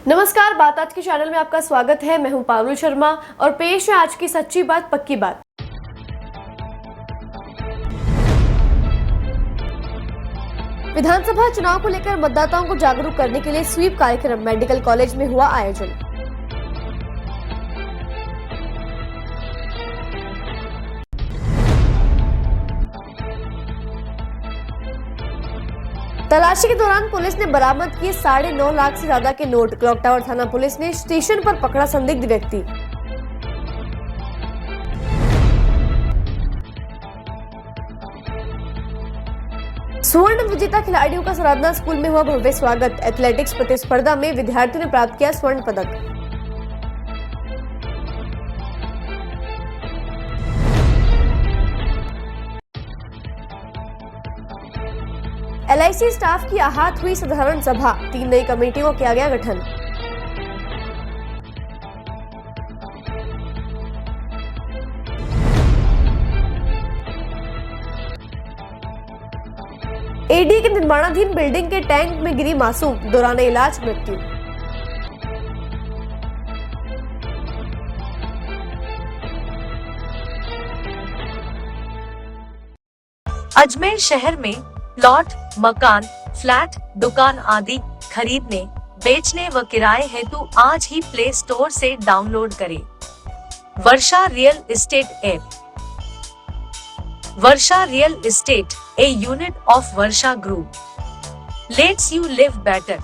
नमस्कार, बात आज के चैनल में आपका स्वागत है। मैं हूं पारुल शर्मा और पेश है आज की सच्ची बात पक्की बात। विधानसभा चुनाव को लेकर मतदाताओं को जागरूक करने के लिए स्वीप कार्यक्रम मेडिकल कॉलेज में हुआ आयोजन। तलाशी के दौरान पुलिस ने बरामद किए 9.5 लाख से ज्यादा के नोट। क्लॉक टावर थाना पुलिस ने स्टेशन पर पकड़ा संदिग्ध व्यक्ति। स्वर्ण विजेता खिलाड़ियों का सराधना स्कूल में हुआ भव्य स्वागत। एथलेटिक्स प्रतिस्पर्धा में विद्यार्थियों ने प्राप्त किया स्वर्ण पदक। LIC स्टाफ की आहत हुई साधारण सभा। 3 नई कमेटियों का किया गया गठन। AD के निर्माणाधीन बिल्डिंग के टैंक में गिरी मासूम, दौरान इलाज मृत्यु। अजमेर शहर में प्लॉट, मकान, फ्लैट, दुकान आदि खरीदने, बेचने व किराए हेतु आज ही प्ले स्टोर से डाउनलोड करें Varsha real estate app. Varsha real estate, a unit of Varsha group, lets you live better.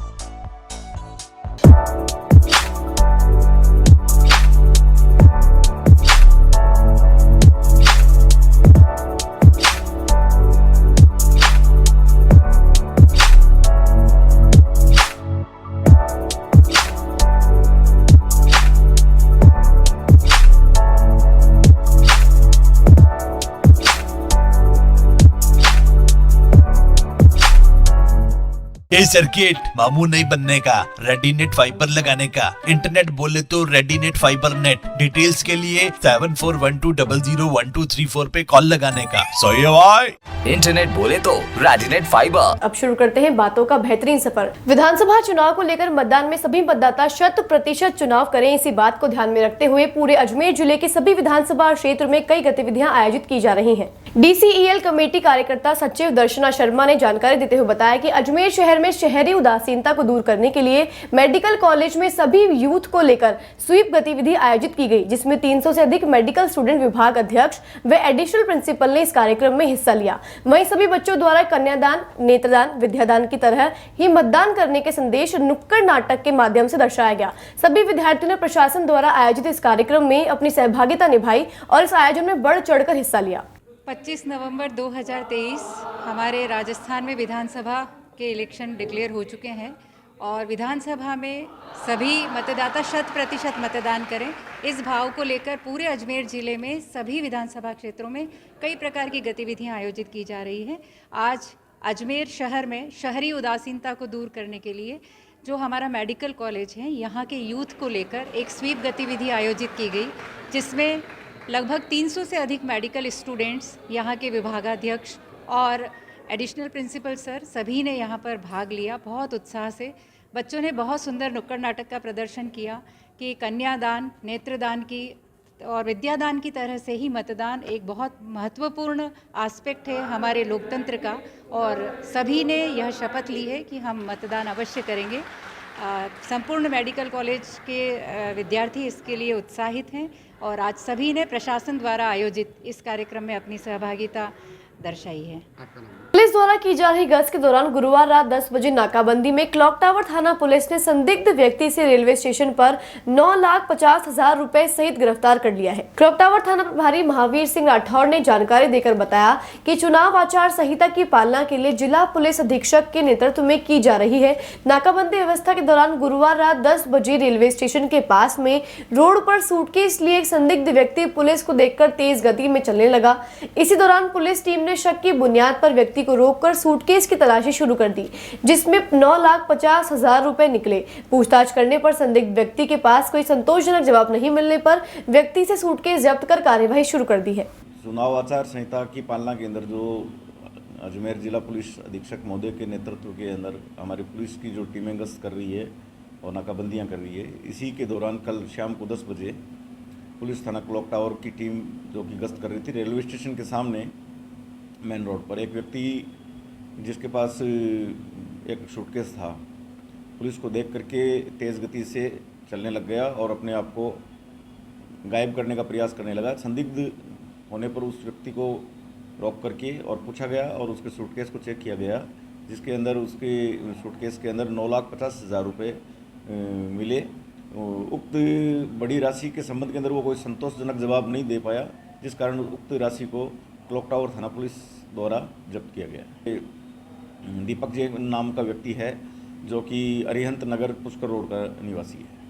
ये सर्किट मामू नहीं बनने का, रेडीनेट फाइबर लगाने का। इंटरनेट बोले तो रेडीनेट फाइबर नेट। डिटेल्स के लिए 7412001234 पे कॉल लगाने का। सही है भाई। इंटरनेट बोले तो रेडीनेट फाइबर। अब शुरू करते हैं बातों का बेहतरीन सफर। विधानसभा चुनाव को लेकर मतदान में सभी मतदाता 100% चुनाव करें, इसी बात को ध्यान में रखते हुए पूरे अजमेर जिले के सभी विधानसभा क्षेत्र में कई गतिविधियां आयोजित की जा रही हैं। DCEL कमेटी कार्यकर्ता सचिव दर्शना शर्मा ने जानकारी देते हुए बताया कि अजमेर शहर में शहरी उदासीनता को दूर करने के लिए मेडिकल कॉलेज में सभी यूथ को लेकर स्वीप गतिविधि आयोजित की गई, जिसमें 300 से अधिक मेडिकल स्टूडेंट विभाग अध्यक्ष व एडिशनल प्रिंसिपल ने इस कार्यक्रम में हिस्सा लिया। वहीं सभी बच्चों द्वारा कन्यादान, नेत्रदान, विद्यादान की तरह ही मतदान करने के संदेश नुक्कड़ नाटक के माध्यम से दर्शाया गया। सभी विद्यार्थियों ने प्रशासन द्वारा आयोजित इस कार्यक्रम में अपनी सहभागिता निभाई और इस आयोजन में बढ़ चढ़कर हिस्सा लिया। 25 नवंबर 2023 हमारे राजस्थान में विधानसभा के इलेक्शन डिक्लेयर हो चुके हैं और विधानसभा में सभी मतदाता 100% मतदान करें, इस भाव को लेकर पूरे अजमेर ज़िले में सभी विधानसभा क्षेत्रों में कई प्रकार की गतिविधियां आयोजित की जा रही हैं। आज अजमेर शहर में शहरी उदासीनता को दूर करने के लिए जो हमारा मेडिकल कॉलेज है, यहाँ के यूथ को लेकर एक स्वीप गतिविधि आयोजित की गई, जिसमें लगभग 300 से अधिक मेडिकल स्टूडेंट्स, यहाँ के विभागाध्यक्ष और एडिशनल प्रिंसिपल सर सभी ने यहाँ पर भाग लिया। बहुत उत्साह से बच्चों ने बहुत सुंदर नुक्कड़ नाटक का प्रदर्शन किया कि कन्यादान, नेत्रदान की और विद्यादान की तरह से ही मतदान एक बहुत महत्वपूर्ण एस्पेक्ट है हमारे लोकतंत्र का, और सभी ने यह शपथ ली है कि हम मतदान अवश्य करेंगे। संपूर्ण मेडिकल कॉलेज के विद्यार्थी इसके लिए उत्साहित हैं और आज सभी ने प्रशासन द्वारा आयोजित इस कार्यक्रम में अपनी सहभागिता दर्शाई है। पुलिस द्वारा की जा रही गश्त के दौरान गुरुवार रात 10 बजे नाकाबंदी में क्लॉक टावर थाना पुलिस ने संदिग्ध व्यक्ति से रेलवे स्टेशन पर 9,50,000 रुपए सहित गिरफ्तार कर लिया है। क्लॉक टावर थाना प्रभारी महावीर सिंह राठौर ने जानकारी देकर बताया कि चुनाव आचार संहिता की पालना के लिए जिला पुलिस अधीक्षक के नेतृत्व में की जा रही है। नाकाबंदी व्यवस्था के दौरान गुरुवार रात 10 बजे रेलवे स्टेशन के पास में रोड पर सूटकेस लिए एक संदिग्ध व्यक्ति पुलिस को देखकर तेज गति में चलने लगा। इसी दौरान पुलिस टीम ने शक की बुनियाद पर व्यक्ति को रोककर सूटकेस की तलाशी शुरू कर दी, जिसमें 9,50,000 रुपए निकले। पूछताछ करने पर संदिग्ध व्यक्ति के पास कोई संतोषजनक जवाब नहीं मिलने पर व्यक्ति से सूटकेस जब्त कर कार्यवाही शुरू कर दी है। चुनाव आचार संहिता की पालना के अंदर जो अजमेर जिला पुलिस अधीक्षक महोदय के नेतृत्व के अंदर हमारी पुलिस की जो टीमें गश्त कर रही है, और नाकाबंदियां कर रही है। इसी के दौरान कल शाम को 10 बजे पुलिस थाना क्लॉक टावर की टीम जो कि गश्त कर रही थी, रेलवे स्टेशन के सामने मेन रोड पर एक व्यक्ति जिसके पास एक सूटकेस था, पुलिस को देख करके तेज़ गति से चलने लग गया और अपने आप को गायब करने का प्रयास करने लगा। संदिग्ध होने पर उस व्यक्ति को रोक करके और पूछा गया और उसके सूटकेस को चेक किया गया, जिसके अंदर उसके सूटकेस के अंदर 9,50,000 रुपये मिले। उक्त बड़ी राशि के संबंध के अंदर वो कोई संतोषजनक जवाब नहीं दे पाया, जिस कारण उक्त राशि को क्लॉक टावर थाना पुलिस द्वारा जब्त किया गया। दीपक जैन नाम का व्यक्ति है जो कि अरिहंत नगर पुष्कर रोड का निवासी है।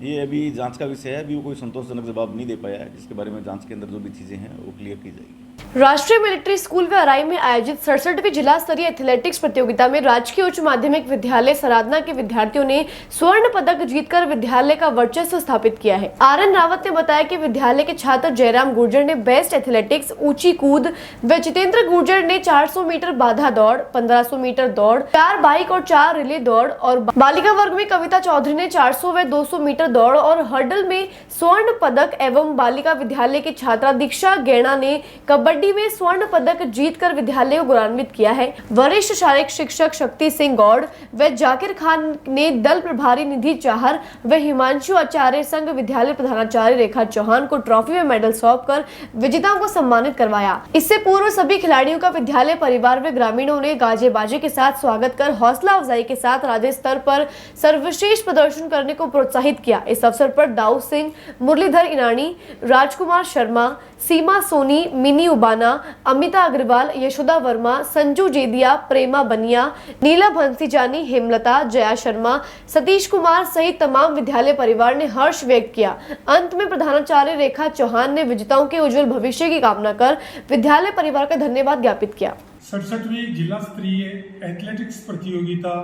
ये अभी जांच का विषय है, अभी वो कोई संतोषजनक जवाब नहीं दे पाया है, जिसके बारे में जांच के अंदर जो भी चीज़ें हैं वो क्लियर की जाएगी। राष्ट्रीय मिलिट्री स्कूल व अराई में आयोजित 67वीं जिला स्तरीय एथलेटिक्स प्रतियोगिता में राजकीय उच्च माध्यमिक विद्यालय सराधना के विद्यार्थियों ने स्वर्ण पदक जीतकर विद्यालय का वर्चस्व स्थापित किया है। आर.एन. रावत ने बताया कि विद्यालय के छात्र जयराम गुर्जर ने बेस्ट एथलेटिक्स, ऊंची कूद व जितेंद्र गुर्जर ने 400 मीटर बाधा दौड़, 1500 मीटर दौड़, 4 बाइक और 4 रिले दौड़ और बालिका वर्ग में कविता चौधरी ने 400 व 200 मीटर दौड़ और हर्डल में स्वर्ण पदक एवं बालिका विद्यालय की छात्रा दीक्षा गैणा ने कबड्डी में स्वर्ण पदक जीतकर विद्यालय को गौरवान्वित किया है। वरिष्ठ शारीरिक शिक्षक शक्ति सिंह गौड़ व जाकिर खान ने दल प्रभारी निधि चाहर व हिमांशु आचार्य संघ विद्यालय प्रधानाचार्य रेखा चौहान को ट्रॉफी व मेडल सौंपकर विजेताओं को सम्मानित करवाया। इससे पूर्व सभी खिलाड़ियों का विद्यालय परिवार व ग्रामीणों ने गाजे बाजे के साथ स्वागत कर हौसला अफजाई के साथ राज्य स्तर पर सर्वश्रेष्ठ प्रदर्शन करने को प्रोत्साहित किया। इस अवसर पर दाऊद सिंह, मुरलीधर इनानी, राजकुमार शर्मा, सीमा सोनी, मिनी उबाना, अमिता अग्रवाल, यशोदा वर्मा, संजू जेदिया, प्रेमा बनिया, नीला भंसीजानी, हेमलता, जया शर्मा, सतीश कुमार सहित तमाम विद्यालय परिवार ने हर्ष व्यक्त किया। अंत में प्रधानाचार्य रेखा चौहान ने विजेताओं के उज्जवल भविष्य की कामना कर विद्यालय परिवार का धन्यवाद ज्ञापित किया। 67वीं जिला स्तरीय एथलेटिक्स प्रतियोगिता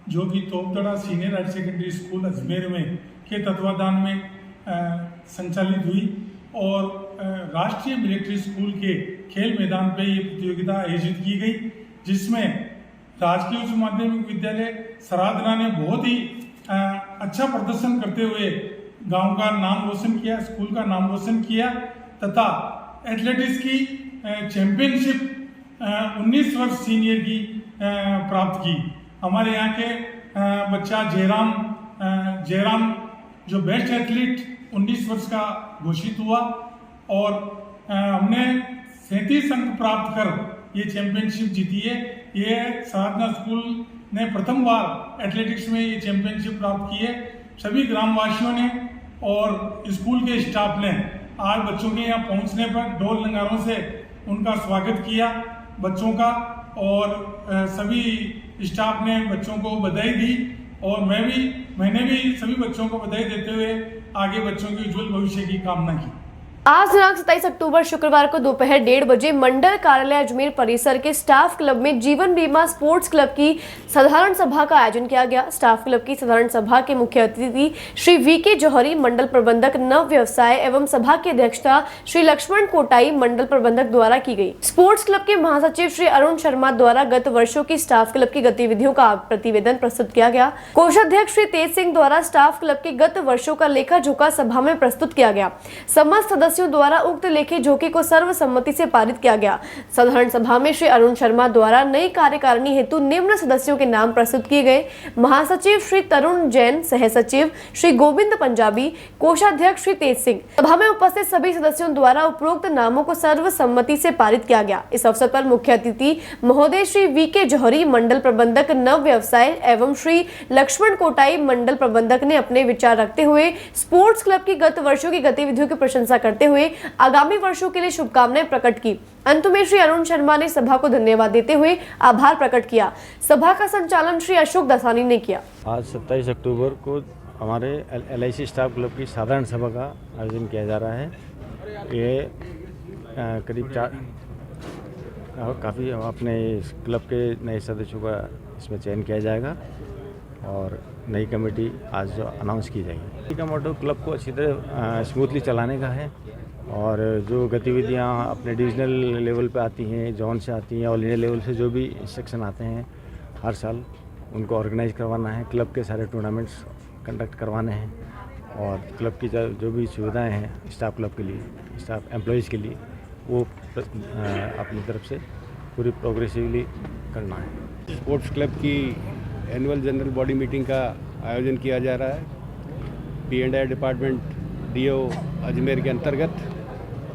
जो कि Topdara senior higher secondary school Ajmer में के तत्वाधान में संचालित हुई और राष्ट्रीय मिलिट्री स्कूल के खेल मैदान पे ये प्रतियोगिता आयोजित की गई, जिसमें राजकीय उच्च माध्यमिक विद्यालय सराधना ने बहुत ही अच्छा प्रदर्शन करते हुए गांव का नाम रोशन किया, स्कूल का नाम रोशन किया तथा एथलेटिक्स की चैंपियनशिप 19 वर्ष सीनियर की प्राप्त की। हमारे यहाँ के बच्चा जयराम जो बेस्ट एथलीट 19 वर्ष का घोषित हुआ और हमने 37 अंक प्राप्त कर ये चैंपियनशिप जीती है। ये साधना स्कूल ने प्रथम बार एथलेटिक्स में ये चैंपियनशिप प्राप्त की है। सभी ग्रामवासियों ने और स्कूल के स्टाफ ने आज बच्चों के यहाँ पहुँचने पर ढोल नगारों से उनका स्वागत किया बच्चों का, और सभी स्टाफ ने बच्चों को बधाई दी और मैंने भी सभी बच्चों को बधाई देते हुए आगे बच्चों के उज्जवल भविष्य की कामना की। आज दिनांक 27 अक्टूबर शुक्रवार को दोपहर 1:30 बजे मंडल कार्यालय अजमेर परिसर के स्टाफ क्लब में जीवन बीमा स्पोर्ट्स क्लब की साधारण सभा का आयोजन किया गया। स्टाफ क्लब की साधारण सभा के मुख्य अतिथि श्री वी.के. जौहरी, मंडल प्रबंधक नव व्यवसाय एवं सभा की अध्यक्षता श्री लक्ष्मण कोटाई, मंडल प्रबंधक द्वारा की गई। स्पोर्ट्स क्लब के महासचिव श्री अरुण शर्मा द्वारा गत वर्षों की स्टाफ क्लब की गतिविधियों का प्रतिवेदन प्रस्तुत किया गया। कोषाध्यक्ष श्री तेज सिंह द्वारा स्टाफ क्लब के गत वर्षों का लेखा जोखा सभा में प्रस्तुत किया गया। समस्त सदस्यों द्वारा उक्त लेखे जोखे को सर्वसम्मति से पारित किया गया। साधारण सभा में श्री अरुण शर्मा द्वारा नई कार्यकारिणी हेतु निम्न सदस्यों के नाम प्रस्तुत किए गए। महासचिव श्री तरुण जैन, सह सचिव श्री गोविंद पंजाबी, कोषाध्यक्ष श्री तेज सिंह। सभा में उपस्थित सभी सदस्यों द्वारा उपरोक्त नामों को सर्वसम्मति से पारित किया गया। इस अवसर पर मुख्य अतिथि महोदय श्री वी.के. जौहरी, मंडल प्रबंधक नव व्यवसाय एवं श्री लक्ष्मण कोटाई, मंडल प्रबंधक ने अपने विचार रखते हुए स्पोर्ट्स क्लब की गत वर्षों की गतिविधियों की प्रशंसा करते हुए आगामी वर्षों के लिए शुभकामनाएं प्रकट की। अंत में श्री अरुण शर्मा ने सभा को धन्यवाद देते हुए आभार प्रकट किया। सभा का संचालन श्री अशोक दसानी ने किया। आज 27 अक्टूबर को हमारे LIC स्टाफ क्लब की साधारण सभा का आयोजन किया जा रहा है। ये करीब काफ़ी अपने इस क्लब के नए सदस्यों का इसमें चयन किया जाएगा और नई कमेटी आज जो अनाउंस की जाएगी। का मोटो क्लब को अच्छी तरह स्मूथली चलाने का है और जो गतिविधियां अपने डिविजनल लेवल पे आती हैं, जोन से आती हैं, ऑल इंडिया लेवल से जो भी इंस्ट्रक्शन आते हैं हर साल उनको ऑर्गेनाइज करवाना है, क्लब के सारे टूर्नामेंट्स कंडक्ट करवाने हैं और क्लब की जो भी सुविधाएं हैं स्टाफ क्लब के लिए, स्टाफ एम्प्लॉयज़ के लिए, वो अपनी तरफ से पूरी प्रोग्रेसिवली करना है। स्पोर्ट्स क्लब की एनुअल जनरल बॉडी मीटिंग का आयोजन किया जा रहा है P&I डिपार्टमेंट DO अजमेर के अंतर्गत।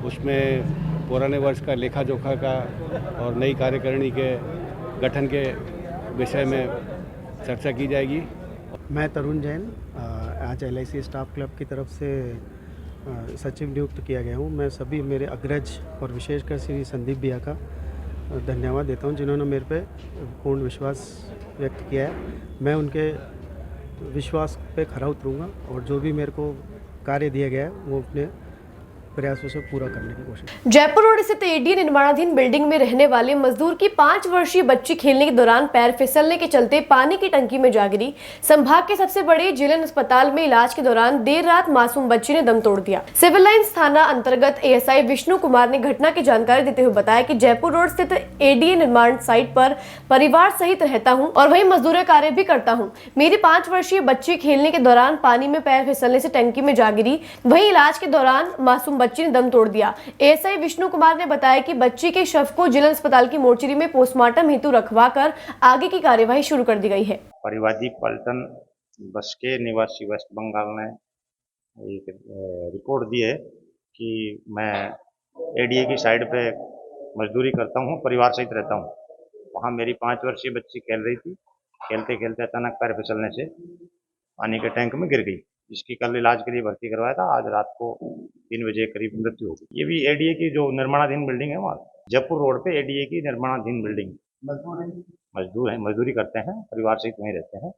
उसमें पुराने वर्ष का लेखा जोखा का और नई कार्यकारिणी के गठन के विषय में चर्चा की जाएगी। मैं तरुण जैन आज LIC स्टाफ क्लब की तरफ से सचिव नियुक्त किया गया हूँ। मैं सभी मेरे अग्रज और विशेषकर श्री संदीप भैया का धन्यवाद देता हूँ जिन्होंने मेरे पे पूर्ण विश्वास व्यक्त किया है। मैं उनके विश्वास पे खरा उतरूँगा और जो भी मेरे को कार्य दिया गया है वो अपने प्रयासों से पूरा करने की कोशिश। जयपुर रोड स्थित ADA निर्माणाधीन बिल्डिंग में रहने वाले मजदूर की 5 वर्षीय बच्ची खेलने के दौरान पैर फिसलने के चलते पानी की टंकी में जा गिरी। संभाग के सबसे बड़े जिलन अस्पताल में इलाज के दौरान देर रात मासूम बच्ची ने दम तोड़ दिया। सिविल लाइंस थाना अंतर्गत ASI विष्णु कुमार ने घटना की जानकारी देते हुए बताया कि जयपुर रोड स्थित ADA निर्माण साइट पर परिवार सहित रहता हूँ और वही मजदूरी कार्य भी करता हूँ। मेरी 5 वर्षीय बच्ची खेलने के दौरान पानी में पैर फिसलने से टंकी में जा गिरी। वहीं इलाज के दौरान मासूम बच्ची ने दम तोड़ दिया। ASI विष्णु कुमार ने बताया कि बच्ची के शव को जिला अस्पताल की मोर्चरी में पोस्टमार्टम हेतु रखवाकर आगे की कार्यवाही शुरू कर दी गई है। परिवादी पलटन बस के निवासी वेस्ट बंगाल ने एक रिपोर्ट दी है कि मैं ADA की साइड पे मजदूरी करता हूँ, परिवार सहित रहता हूँ। वहाँ मेरी 5 वर्षीय बच्ची खेल रही थी। खेलते खेलते अचानक पैर फिसलने से पानी के टैंक में गिर गई। इसकी कल इलाज के लिए भर्ती करवाया था। आज रात को 3 बजे करीब मृत्यु हो गई। ये भी ADA की जो निर्माणाधीन बिल्डिंग है, वहाँ जयपुर रोड पे ADA की निर्माणाधीन बिल्डिंग। मजदूर हैं, मजदूरी करते हैं, परिवार सहित वहीं रहते हैं।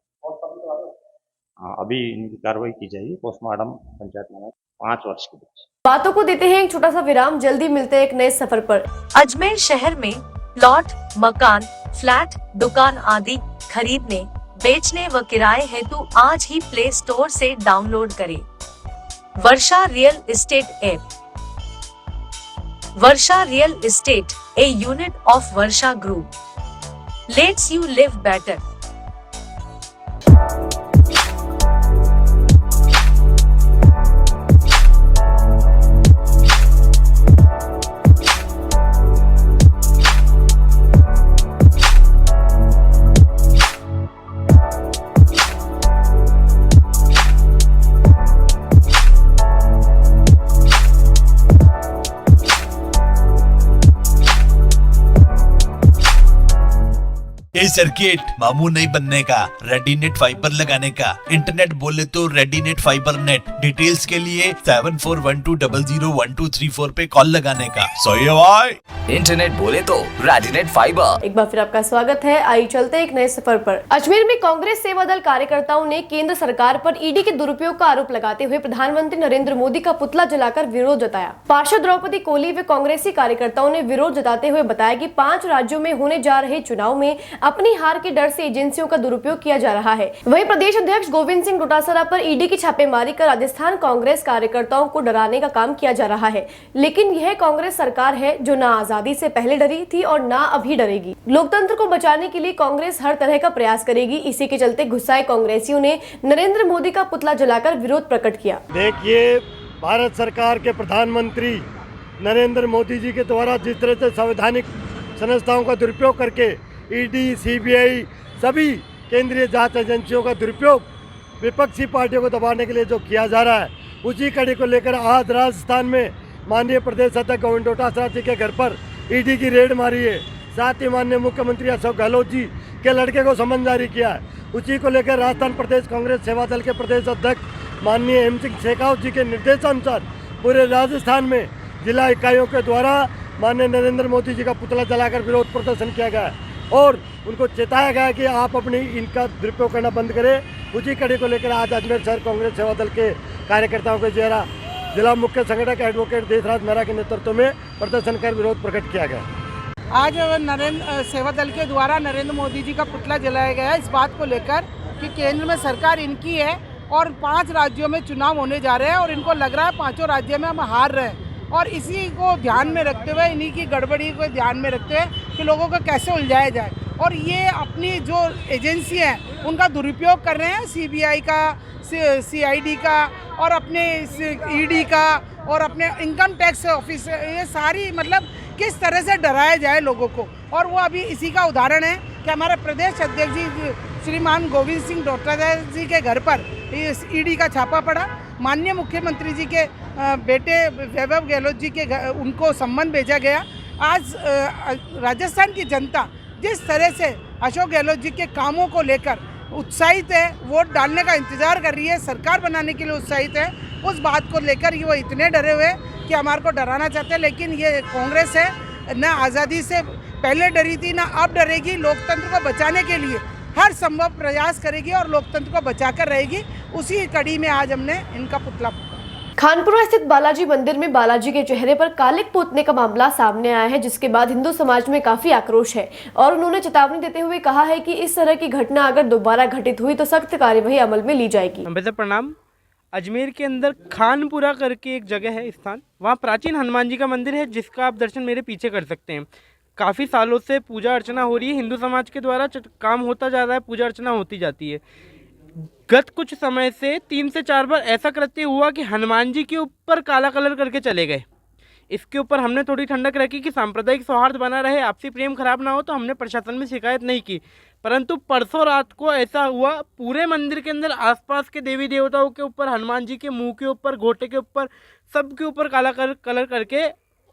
हाँ, अभी इनकी कार्रवाई की जाएगी। पोस्टमार्टम पंचायत में 5 वर्ष की बच्ची। बातों को देते हैं एक छोटा सा विराम, जल्दी मिलते हैं एक नए सफर पर। अजमेर शहर में प्लॉट, मकान, फ्लैट, दुकान आदि खरीदने, बेचने व किराए हेतु आज ही प्ले स्टोर से डाउनलोड करें Varsha real estate app. Varsha real estate, a unit of Varsha group, lets you live better. ए सर्किट मामू नहीं बनने का, रेडीनेट फाइबर लगाने का। इंटरनेट बोले तो रेडीनेट फाइबर नेट। डिटेल्स के लिए 7412001234 पे कॉल लगाने का। सही है भाई। इंटरनेट बोले तो रेडीनेट फाइबर। एक बार फिर आपका स्वागत है। आइए चलते हैं एक नए सफर पर। अजमेर में कांग्रेस सेवा दल कार्यकर्ताओं ने केंद्र सरकार पर ED के दुरुपयोग का आरोप लगाते हुए प्रधानमंत्री नरेंद्र मोदी का पुतला जलाकर विरोध जताया। पार्षद द्रौपदी कोहली व कांग्रेसी कार्यकर्ताओं ने विरोध जताते हुए बताया कि 5 राज्यों में होने जा रहे चुनाव में अपनी हार के डर से एजेंसियों का दुरुपयोग किया जा रहा है। वहीं प्रदेश अध्यक्ष गोविंद सिंह डोटासरा पर ED की छापेमारी कर राजस्थान कांग्रेस कार्यकर्ताओं को डराने का काम किया जा रहा है। लेकिन यह कांग्रेस सरकार है जो ना आजादी से पहले डरी थी और ना अभी डरेगी। लोकतंत्र को बचाने के लिए कांग्रेस हर तरह का प्रयास करेगी। इसी के चलते गुस्साए कांग्रेसियों ने नरेंद्र मोदी का पुतला जलाकर विरोध प्रकट किया। देखिए, भारत सरकार के प्रधानमंत्री नरेंद्र मोदी जी के द्वारा जिस तरह से संवैधानिक संस्थाओं का दुरुपयोग करके ED, CBI सभी केंद्रीय जांच एजेंसियों का दुरुपयोग विपक्षी पार्टियों को दबाने के लिए जो किया जा रहा है, उसी कड़ी को लेकर आज राजस्थान में माननीय प्रदेश अध्यक्ष गोविंद डोटासरा जी के घर पर ED की रेड मारी है। साथ ही माननीय मुख्यमंत्री अशोक गहलोत जी के लड़के को समन जारी किया है। उसी को लेकर राजस्थान प्रदेश कांग्रेस सेवा दल के प्रदेश अध्यक्ष माननीय हेम सिंह शेखावत जी के निर्देशानुसार पूरे राजस्थान में जिला इकाइयों के द्वारा माननीय नरेंद्र मोदी जी का पुतला जलाकर विरोध प्रदर्शन किया गया है और उनको चेताया गया कि आप अपनी इनका दुरुपयोग करना बंद करें। उसी कड़ी को लेकर आज अजमेर शहर कांग्रेस सेवा दल के कार्यकर्ताओं के द्वारा जिला मुख्य संगठक एडवोकेट देशराज मेहरा के नेतृत्व में प्रदर्शन कर विरोध प्रकट किया गया। आज नरेंद्र सेवा दल के द्वारा नरेंद्र मोदी जी का पुतला जलाया गया इस बात को लेकर कि केंद्र में सरकार इनकी है और 5 राज्यों में चुनाव होने जा रहे हैं और इनको लग रहा है 5 राज्यों में हम हार रहे हैं और इसी को ध्यान में रखते हुए, इन्हीं की गड़बड़ी को ध्यान में रखते हुए कि लोगों को कैसे उलझाया जाए और ये अपनी जो एजेंसी है उनका दुरुपयोग कर रहे हैं, सीबीआई का, सीआईडी का और अपने ईडी का और अपने इनकम टैक्स ऑफिस, ये सारी मतलब किस तरह से डराया जाए लोगों को। और वो अभी इसी का उदाहरण है कि हमारे प्रदेश अध्यक्ष जी श्रीमान गोविंद सिंह डोटादरा जी के घर पर ईडी का छापा पड़ा, माननीय मुख्यमंत्री जी के बेटे वैभव गहलोत जी के उनको सम्मन भेजा गया। आज राजस्थान की जनता जिस तरह से अशोक गहलोत जी के कामों को लेकर उत्साहित है, वोट डालने का इंतजार कर रही है, सरकार बनाने के लिए उत्साहित है, उस बात को लेकर वो इतने डरे हुए हैं कि हमारे को डराना चाहते हैं। लेकिन ये कांग्रेस है न आज़ादी से पहले डरी थी ना अब डरेगी, लोकतंत्र को बचाने के लिए हर संभव प्रयास करेगी और लोकतंत्र को बचाकर रहेगी। उसी कड़ी में आज हमने इनका पुतला फूंका। खानपुरा स्थित बालाजी मंदिर में बालाजी के चेहरे पर कालिक पोतने का मामला सामने आया है, जिसके बाद हिंदू समाज में काफी आक्रोश है और उन्होंने चेतावनी देते हुए कहा है कि इस तरह की घटना अगर दोबारा घटित हुई तो सख्त कार्यवाही अमल में ली जाएगी। वैसे प्रणाम। अजमेर के अंदर खानपुरा करके एक जगह है स्थान, वहाँ प्राचीन हनुमान जी का मंदिर है जिसका आप दर्शन मेरे पीछे कर सकते हैं। काफ़ी सालों से पूजा अर्चना हो रही है, हिंदू समाज के द्वारा काम होता जा रहा है, पूजा अर्चना होती जाती है। गत कुछ समय से 3 से 4 बार ऐसा कृत्य हुआ कि हनुमान जी के ऊपर काला कलर करके चले गए। इसके ऊपर हमने थोड़ी ठंडक रखी कि सांप्रदायिक सौहार्द बना रहे, आपसी प्रेम खराब ना हो, तो हमने प्रशासन में शिकायत नहीं की। परंतु परसों रात को ऐसा हुआ, पूरे मंदिर के अंदर आसपास के देवी देवताओं के ऊपर, हनुमान जी के मुंह के ऊपर, घोटे के ऊपर, सब के ऊपर काला कलर करके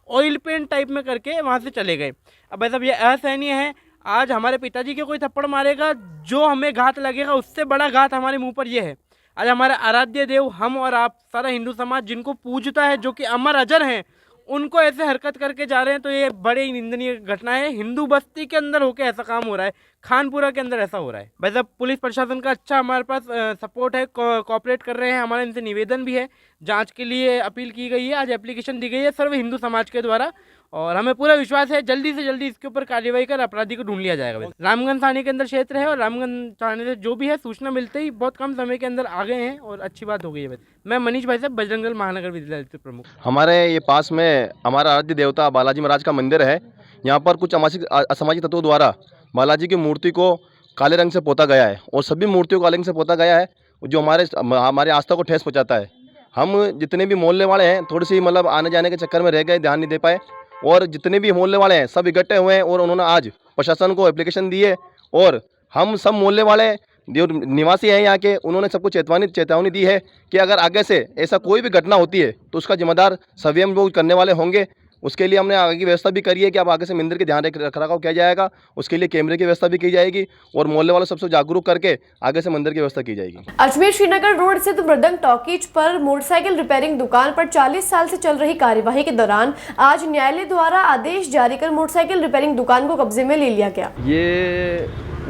ऑयल पेंट टाइप में करके वहाँ से चले गए। अब ऐसा ये असहनीय है। आज हमारे पिताजी के कोई थप्पड़ मारेगा, जो हमें घात लगेगा उससे बड़ा घात हमारे मुंह पर यह है। आज हमारे आराध्य देव, हम और आप सारा हिंदू समाज जिनको पूजता है, जो कि अमर अजर हैं, उनको ऐसे हरकत करके जा रहे हैं, तो ये बड़े ही निंदनीय घटना है। हिंदू बस्ती के अंदर होकर ऐसा काम हो रहा है, खानपुरा के अंदर ऐसा हो रहा है। वैसे पुलिस प्रशासन का अच्छा हमारे पास सपोर्ट है, कोऑपरेट कर रहे हैं। हमारा इनसे निवेदन भी है, जांच के लिए अपील की गई है, आज एप्लीकेशन दी गई है सर्व हिंदू समाज के द्वारा, और हमें पूरा विश्वास है जल्दी से जल्दी इसके ऊपर कार्रवाई कर अपराधी को ढूंढ लिया जाएगा। रामगंज थाने के अंदर क्षेत्र है और रामगंज थाने से जो भी है सूचना मिलते ही बहुत कम समय के अंदर आ गए हैं और अच्छी बात हो गई है। मैं मनीष भाई साहब, बजरंग दल महानगर विद्यालय प्रमुख। हमारे ये पास में हमारा आराध्य देवता बालाजी महाराज का मंदिर है। यहाँ पर कुछ असामाजिक तत्वों द्वारा बालाजी की मूर्ति को काले रंग से पोता गया है और सभी मूर्तियों को काले रंग से पोता गया है, जो हमारे आस्था को ठेस पहुँचाता है। हम जितने भी मोहल्ले वाले हैं थोड़ी सी मतलब आने जाने के चक्कर में रह गए, ध्यान नहीं दे पाए, और जितने भी मोहल्ले वाले हैं सब इकट्ठे हुए हैं और उन्होंने आज प्रशासन को एप्लीकेशन दी है। और हम सब मोहल्ले वाले जो निवासी हैं यहाँ के, उन्होंने सबको चेतावनी दी है कि अगर आगे से ऐसा कोई भी घटना होती है तो उसका जिम्मेदार सभी हम लोग करने वाले होंगे। उसके लिए हमने आगे की व्यवस्था भी करी है कि अब आगे से मंदिर के ध्यान रखरखाव किया जाएगा, उसके लिए कैमरे की व्यवस्था भी की जाएगी और मोहल्ले वालों सबसे जागरूक करके आगे से मंदिर की व्यवस्था की जाएगी। अजमेर श्रीनगर रोड स्थित मृदंग टॉकीज पर मोटरसाइकिल रिपेयरिंग दुकान पर 40 साल से चल रही कार्यवाही के दौरान आज न्यायालय द्वारा आदेश जारी कर मोटरसाइकिल रिपेयरिंग दुकान को कब्जे में ले लिया गया। ये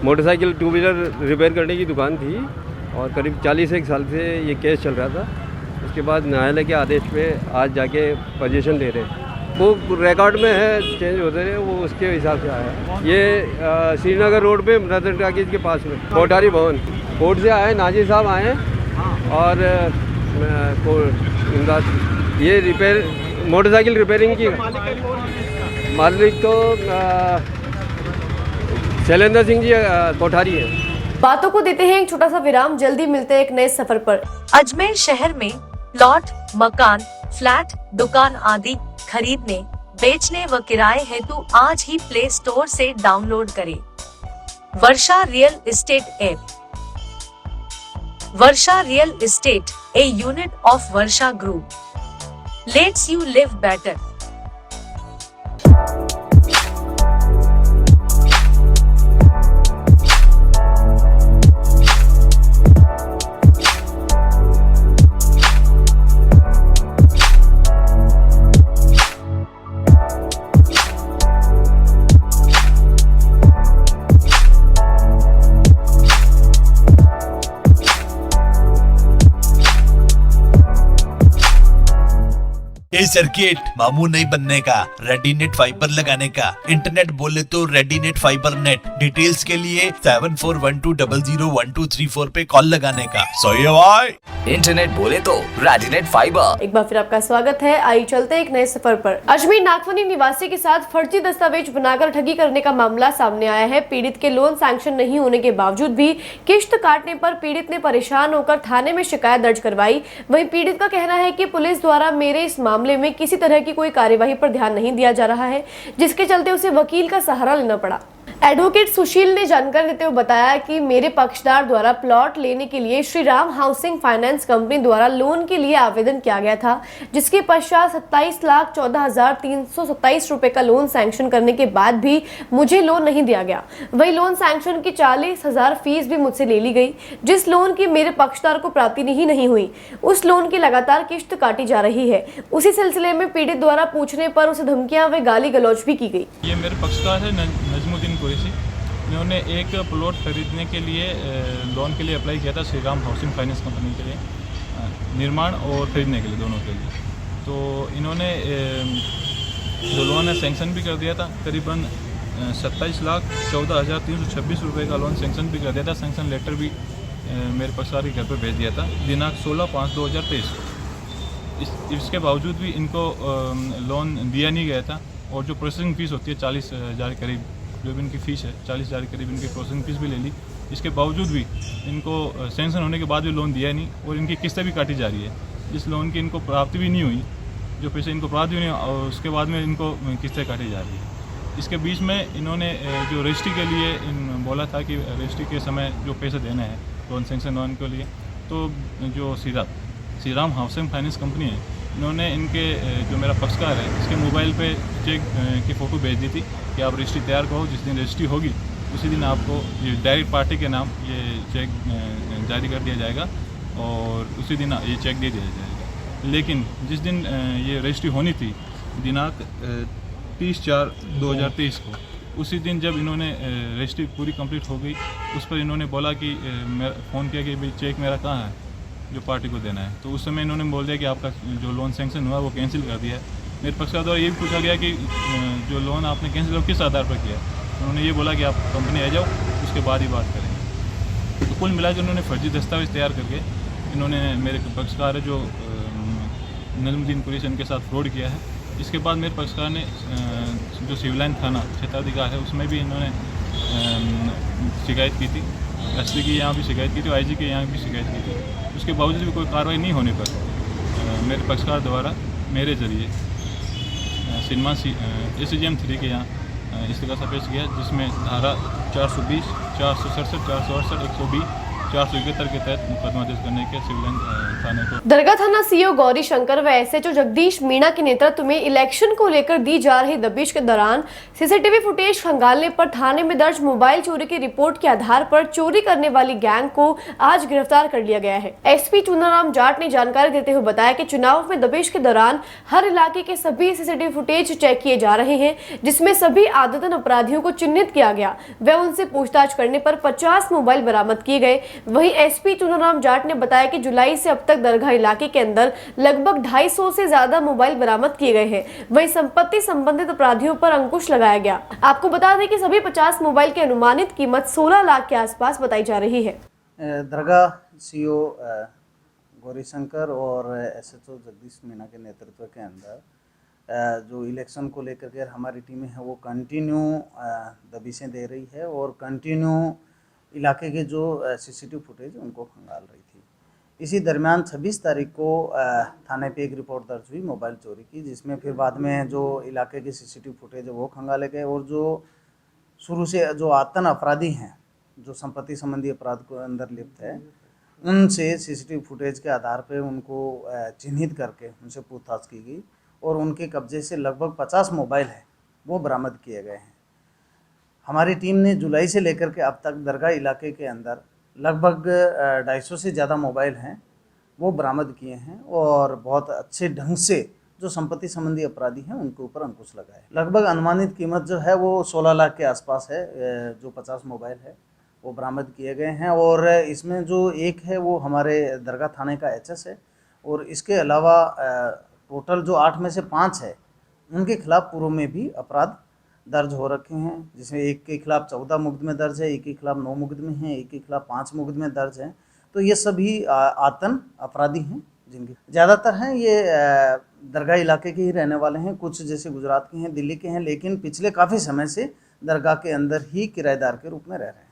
मोटरसाइकिल 2 व्हीलर रिपेयर करने की दुकान थी और करीब 41 साल से ये केस चल रहा था। उसके बाद न्यायालय के आदेश पे आज जाके पोजीशन ले रहे, वो रिकॉर्ड में है, चेंज होते रहे, वो उसके हिसाब से आया। ये श्रीनगर रोड पे मृदंग टॉकीज के पास में कोठारी भवन कोर्ट से आए, नाजिर साहब आए और ये रिपेयर मोटरसाइकिल रिपेयरिंग की मालिक तो शैलेंद्र सिंह जी कोठारी है। बातों को देते हैं एक छोटा सा विराम, जल्दी मिलते हैं एक नए सफर पर। अजमेर शहर में प्लॉट, मकान, फ्लैट, दुकान आदि खरीदने, बेचने व किराए हेतु आज ही प्ले स्टोर से डाउनलोड करें Varsha real estate app. Varsha real estate, a unit of Varsha group, lets you live better. इस सर्किट, मामू नहीं बनने का, रेडीनेट फाइबर लगाने का, इंटरनेट बोले तो रेडीनेट फाइबर नेट। डिटेल्स के लिए 7412001234 पे कॉल लगाने का। सही है भाई। इंटरनेट बोले तो रेडिनेट फाइबर। एक बार फिर आपका स्वागत है। आइए चलते हैं एक नए सफर पर। अजमेर नागफनी निवासी के साथ फर्जी दस्तावेज बनाकर ठगी करने का मामला सामने आया है। पीड़ित के लोन सैंक्शन नहीं होने के बावजूद भी किश्त काटने पर पीड़ित ने परेशान होकर थाने में शिकायत दर्ज करवाई। वहीं पीड़ित का कहना है कि पुलिस द्वारा मेरे इस मामले में किसी तरह की कोई कार्यवाही पर ध्यान नहीं दिया जा रहा है, जिसके चलते उसे वकील का सहारा लेना पड़ा। एडवोकेट सुशील ने जानकारी देते हुए बताया कि मेरे पक्षकार द्वारा प्लॉट लेने के लिए Shri Ram housing finance company द्वारा लोन के लिए आवेदन किया गया था, जिसके पश्चात 27,14,327 रुपए का लोन सैंक्शन करने के बाद भी मुझे लोन नहीं दिया गया। वही लोन सैंक्शन की 40,000 फीस भी मुझसे ले ली गई। जिस लोन की मेरे पक्षकार को प्राप्ति ही नहीं हुई, उस लोन की लगातार किश्त काटी जा रही है। उसी सिलसिले में पीड़ित द्वारा पूछने पर उसे धमकियां व गाली गलौज भी की गई। ये मेरे पक्षकार है नजमुद्दीन कुरैशी। इन्होंने एक प्लॉट खरीदने के लिए लोन के लिए अप्लाई किया था Shri Ram housing finance company के लिए, निर्माण और खरीदने के लिए, दोनों के लिए। तो इन्होंने जो लोन है सैंक्शन भी कर दिया था। करीबन 27,14,326 रुपये का लोन सैंक्शन भी कर दिया था। सैंक्शन लेटर भी मेरे पक्षकार के घर पर भेज दिया था दिनांक 16/5/2023 को। इसके बावजूद भी इनको लोन दिया नहीं गया था। और जो प्रोसेसिंग फ़ीस होती है 40,000 करीब, जो भी इनकी फ़ीस है 40,000 करीब इनकी प्रोसेसिंग फ़ीस भी ले ली। इसके बावजूद भी इनको सैंक्शन होने के बाद भी लोन दिया नहीं और इनकी किस्तें भी काटी जा रही है। जिस लोन की इनको प्राप्ति भी नहीं हुई, जो पैसे इनको प्राप्ति भी नहीं और उसके बाद में इनको किस्तें काटी जा रही है। इसके बीच में इन्होंने जो रजिस्ट्री के लिए बोला था कि रजिस्ट्री के समय जो पैसे देने हैं लोन सैंक्शन लोन के लिए, तो जो Shri Ram housing finance company है, इन्होंने इनके जो मेरा पक्षकार है इसके मोबाइल पे चेक की फ़ोटो भेज दी थी कि आप रजिस्ट्री तैयार करो। जिस दिन रजिस्ट्री होगी उसी दिन आपको ये डायरेक्ट पार्टी के नाम ये चेक जारी कर दिया जाएगा और उसी दिन ये चेक दे दिया जाएगा। लेकिन जिस दिन ये रजिस्ट्री होनी थी दिनांक 30/4/2023 को, उसी दिन जब इन्होंने रजिस्ट्री पूरी कंप्लीट हो गई, उस पर इन्होंने बोला कि फ़ोन किया कि भाई चेक मेरा कहाँ है जो पार्टी को देना है। तो उस समय इन्होंने बोल दिया कि आपका जो लोन सैंक्शन हुआ वो कैंसिल कर दिया है। मेरे पक्षकार द्वारा ये भी पूछा गया कि जो लोन आपने कैंसिल किया किस आधार पर किया। उन्होंने ये बोला कि आप कंपनी आ जाओ, उसके बाद ही बात करेंगे। तो कुल मिला के उन्होंने फर्जी दस्तावेज तैयार करके इन्होंने मेरे पक्षकार है जो नजमुद्दीन कुरैशी इनके साथ फ्रॉड किया है। इसके बाद मेरे पक्षकार ने जो सिविल लाइन थाना क्षेत्राधिकार है उसमें भी इन्होंने शिकायत की थी। एसपी की यहाँ भी शिकायत की थी, आईजी के यहाँ भी शिकायत की थी। उसके बावजूद भी कोई कार्रवाई नहीं होने पर मेरे पक्षकार द्वारा मेरे जरिए सिनेमा SCGM 3 के यहाँ इस्तीगासा पेश किया, जिसमें धारा 420, 467, 468, 120, 471 के तहत मुकदमा दर्ज करने के सिविल लाइन थाने को। दरगाह थाना सीओ गौरी शंकर व SHO जगदीश मीणा के नेतृत्व में इलेक्शन को लेकर दी जा रही दबिश के दौरान CCTV फुटेज खंगालने पर थाने में दर्ज मोबाइल चोरी की रिपोर्ट के आधार पर चोरी करने वाली गैंग को आज गिरफ्तार कर लिया गया है। SP चुनाराम जाट ने जानकारी देते हुए बताया कि चुनाव में दबिश के दौरान हर इलाके के सभी CCTV फुटेज चेक किए जा रहे हैं, जिसमें सभी आदतन अपराधियों को चिन्हित किया गया व उनसे पूछताछ करने पर 50 मोबाइल बरामद किए गए। वहीं SP चुनाराम जाट ने बताया कि जुलाई से अब तक दरगाह इलाके के अंदर लगभग 250 से ज्यादा मोबाइल बरामद किए गए हैं। वहीं संपत्ति संबंधित अपराधियों पर अंकुश लगाया गया। आपको बता दें कि सभी 50 मोबाइल की अनुमानित कीमत 16 लाख के आसपास बताई जा रही है। दरगाह CO गौरी शंकर और SHO जगदीश मीणा के नेतृत्व के अंदर जो इलेक्शन को लेकर के हमारी टीमें हैं वो कंटिन्यू दबिशें दे रही है और कंटिन्यू इलाके के जो CCTV फुटेज उनको खंगाल रही थी। इसी दरमियान 26 तारीख को थाने पे एक रिपोर्ट दर्ज हुई मोबाइल चोरी की, जिसमें फिर बाद में जो इलाके के CCTV फुटेज है वो खंगाले गए और जो शुरू से जो आतन अपराधी हैं जो संपत्ति संबंधी अपराध को अंदर लिप्त है, उनसे CCTV फुटेज के आधार पर उनको चिन्हित करके उनसे पूछताछ की गई और उनके कब्जे से लगभग 50 मोबाइल है वो बरामद किए गए हैं। हमारी टीम ने जुलाई से लेकर के अब तक दरगाह इलाके के अंदर लगभग 250 से ज़्यादा मोबाइल हैं वो बरामद किए हैं और बहुत अच्छे ढंग से जो संपत्ति संबंधी अपराधी हैं उनके ऊपर अंकुश लगाए। लगभग अनुमानित कीमत जो है वो 16 लाख के आसपास है। जो 50 मोबाइल है वो बरामद किए गए हैं और इसमें जो एक है वो हमारे दरगाह थाने का HS है और इसके अलावा टोटल जो 8 में से 5 है उनके खिलाफ पूर्व में भी अपराध दर्ज हो रखे हैं, जिसमें एक के खिलाफ 14 मुकदमे दर्ज है, एक के खिलाफ 9 मुकदमे हैं, एक के खिलाफ 5 मुकदमे दर्ज हैं। तो ये सभी आतन अपराधी हैं, जिनके ज़्यादातर हैं ये दरगाह इलाके के ही रहने वाले हैं, कुछ जैसे गुजरात के हैं, दिल्ली के हैं, लेकिन पिछले काफ़ी समय से दरगाह के अंदर ही किराएदार के रूप में रह रहे हैं।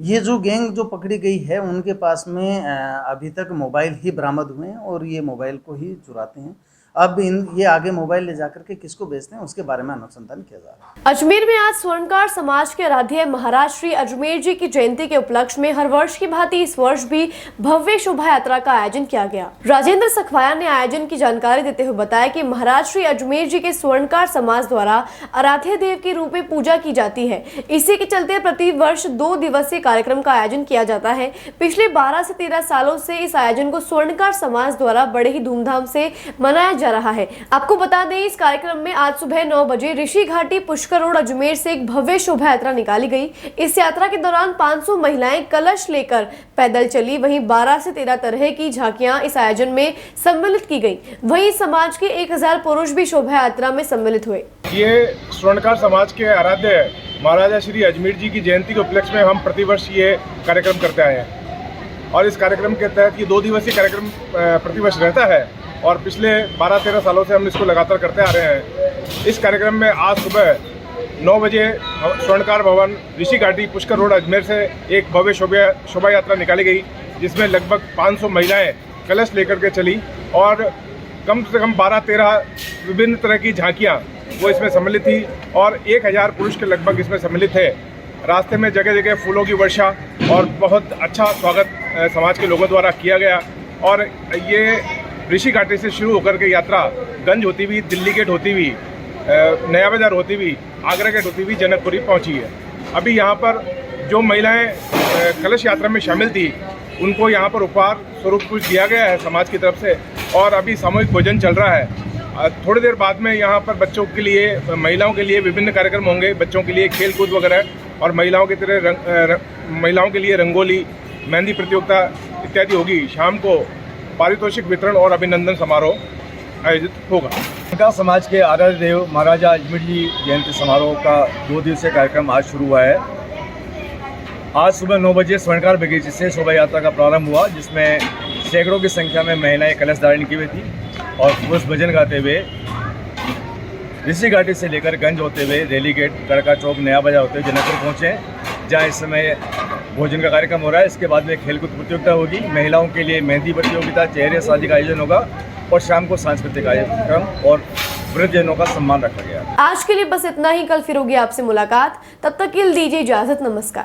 ये जो गैंग जो पकड़ी गई है उनके पास में अभी तक मोबाइल ही बरामद हुए हैं और ये मोबाइल को ही चुराते हैं। अब ये आगे मोबाइल ले जाकर के किसको बेचते हैं उसके बारे में अनुसंधान किया जा रहा है। अजमेर में आज स्वर्णकार समाज के आराध्य महाराज श्री अजमेर जी की जयंती के उपलक्ष्य में हर वर्ष की भांति इस वर्ष भी भव्य शोभा यात्रा का आयोजन किया गया। राजेंद्र सखवाया ने आयोजन की जानकारी देते हुए बताया कि महाराज श्री अजमेर जी के स्वर्णकार समाज द्वारा आराध्य देव के रूप में पूजा की जाती है। इसी के चलते प्रति वर्ष 2 दिवसीय कार्यक्रम का आयोजन किया जाता है। पिछले 12 से 13 सालों से इस आयोजन को स्वर्णकार समाज द्वारा बड़े ही धूमधाम से मनाया जा रहा है। आपको बता दें इस कार्यक्रम में आज सुबह 9 बजे ऋषि घाटी पुष्कर रोड अजमेर से एक भव्य शोभा यात्रा निकाली गई। इस यात्रा के दौरान 500 महिलाएं कलश लेकर पैदल चली। वहीं 12 से 13 तरह की झांकियां इस आयोजन में सम्मिलित की गई। वहीं समाज के 1000 पुरुष भी शोभा यात्रा में सम्मिलित हुए। ये स्वर्णकार समाज के आराध्य महाराजा श्री अजमेर जी की जयंती के उपलक्ष्य में हम प्रतिवर्ष ये कार्यक्रम करते आए हैं और इस कार्यक्रम के तहत ये 2 दिवसीय कार्यक्रम प्रतिवर्ष रहता है और पिछले 12-13 सालों से हम इसको लगातार करते आ रहे हैं। इस कार्यक्रम में आज सुबह 9 बजे स्वर्णकार भवन ऋषि घाटी पुष्कर रोड अजमेर से एक भव्य शोभा यात्रा निकाली गई, जिसमें लगभग 500 महिलाएं कलश लेकर के चली और कम से कम 12-13 विभिन्न तरह की झांकियां वो इसमें सम्मिलित थी और 1000 पुरुष के लगभग इसमें सम्मिलित थे। रास्ते में जगह जगह फूलों की वर्षा और बहुत अच्छा स्वागत समाज के लोगों द्वारा किया गया और ये ऋषि घाटी से शुरू होकर के यात्रा गंज होती हुई, दिल्ली गेट होती हुई, नया बाजार होती हुई, आगरा गेट होती हुई जनकपुरी पहुंची है। अभी यहाँ पर जो महिलाएं कलश यात्रा में शामिल थी उनको यहाँ पर उपहार स्वरूप कुछ दिया गया है समाज की तरफ से और अभी सामूहिक भोजन चल रहा है। थोड़ी देर बाद में यहाँ पर बच्चों के लिए, महिलाओं के लिए विभिन्न कार्यक्रम होंगे, बच्चों के लिए खेल कूद वगैरह और महिलाओं के लिए रंगोली, मेहंदी प्रतियोगिता इत्यादि होगी। शाम को पारितोषिक वितरण और अभिनंदन समारोह आयोजित होगा। स्वर्णकार समाज के आराध्य देव महाराजा अजमेर जी जयंती समारोह का 2 दिवसीय कार्यक्रम आज शुरू हुआ है। आज सुबह 9 बजे स्वर्णकार बगीचे से शोभा यात्रा का प्रारंभ हुआ, जिसमें सैकड़ों की संख्या में महिलाएं कलश धारण की हुई थी और पुरुष भजन गाते हुए ऋषि घाटी से लेकर गंज होते हुए रेली गेट, कड़का चौक, नया बाजार होते हुए जनकपुर पहुँचे, जहाँ इस समय भोजन का कार्यक्रम हो रहा है। इसके बाद में खेलकूद प्रतियोगिता होगी, महिलाओं के लिए मेहंदी प्रतियोगिता, चेहरे साजी का आयोजन होगा और शाम को सांस्कृतिक कार्यक्रम और वृद्धजनों का सम्मान रखा गया। आज के लिए बस इतना ही। कल फिर होगी आपसे मुलाकात, तब तक के लिए दीजिए इजाजत। नमस्कार।